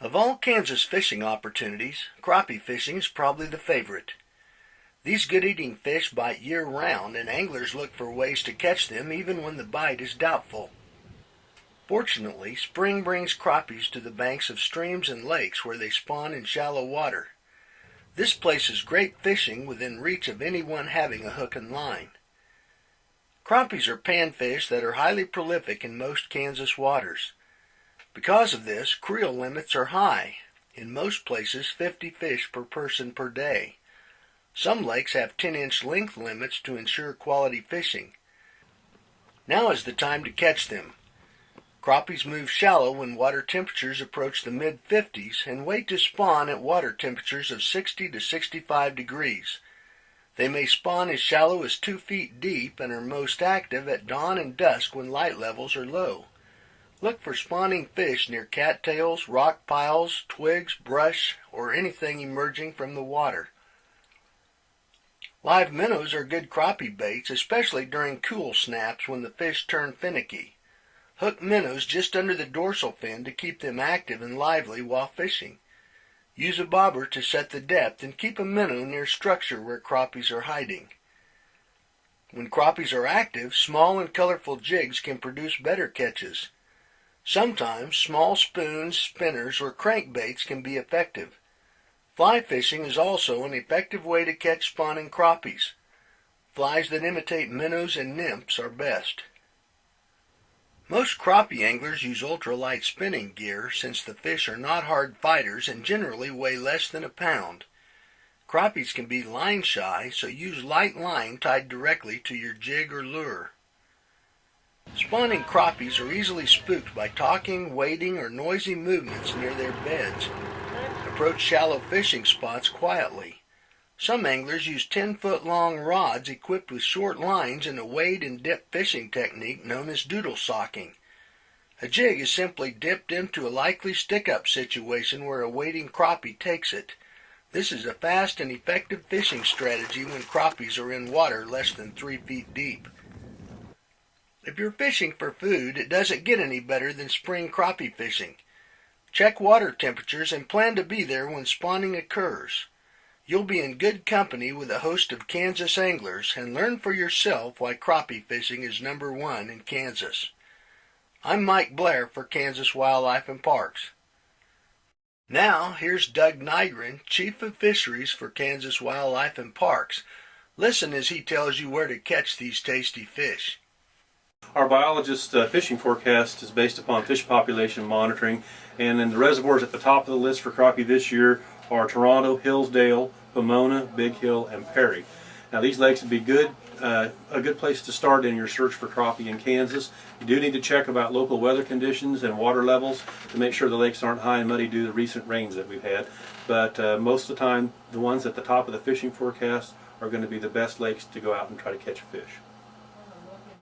Of all Kansas fishing opportunities, crappie fishing is probably the favorite. These good-eating fish bite year-round, and anglers look for ways to catch them even when the bite is doubtful. Fortunately, spring brings crappies to the banks of streams and lakes where they spawn in shallow water. This places great fishing within reach of anyone having a hook and line. Crappies are panfish that are highly prolific in most Kansas waters. Because of this, creel limits are high. In most places, 50 fish per person per day. Some lakes have 10-inch length limits to ensure quality fishing. Now is the time to catch them. Crappies move shallow when water temperatures approach the mid-50s and wait to spawn at water temperatures of 60 to 65 degrees. They may spawn as shallow as 2 feet deep and are most active at dawn and dusk when light levels are low. Look for spawning fish near cattails, rock piles, twigs, brush, or anything emerging from the water. Live minnows are good crappie baits, especially during cool snaps when the fish turn finicky. Hook minnows just under the dorsal fin to keep them active and lively while fishing. Use a bobber to set the depth and keep a minnow near structure where crappies are hiding. When crappies are active, small and colorful jigs can produce better catches. Sometimes small spoons, spinners, or crankbaits can be effective. Fly fishing is also an effective way to catch spawning crappies. Flies that imitate minnows and nymphs are best. Most crappie anglers use ultralight spinning gear since the fish are not hard fighters and generally weigh less than a pound. Crappies can be line shy, so use light line tied directly to your jig or lure. Spawning crappies are easily spooked by talking, wading, or noisy movements near their beds. Approach shallow fishing spots quietly. Some anglers use 10-foot-long rods equipped with short lines and a wade and dip fishing technique known as Doodle Socking. A jig is simply dipped into a likely stick-up situation where a wading crappie takes it. This is a fast and effective fishing strategy when crappies are in water less than 3 feet deep. If you're fishing for food, it doesn't get any better than spring crappie fishing. Check water temperatures and plan to be there when spawning occurs. You'll be in good company with a host of Kansas anglers and learn for yourself why crappie fishing is #1 in Kansas. I'm Mike Blair for Kansas Wildlife and Parks. Now, here's Doug Nygren, Chief of Fisheries for Kansas Wildlife and Parks. Listen as he tells you where to catch these tasty fish. Our biologist's fishing forecast is based upon fish population monitoring, and then the reservoirs at the top of the list for crappie this year are Toronto, Hillsdale, Pomona, Big Hill, and Perry. Now these lakes would be a good place to start in your search for crappie in Kansas. You do need to check about local weather conditions and water levels to make sure the lakes aren't high and muddy due to the recent rains that we've had. But most of the time, the ones at the top of the fishing forecast are going to be the best lakes to go out and try to catch a fish.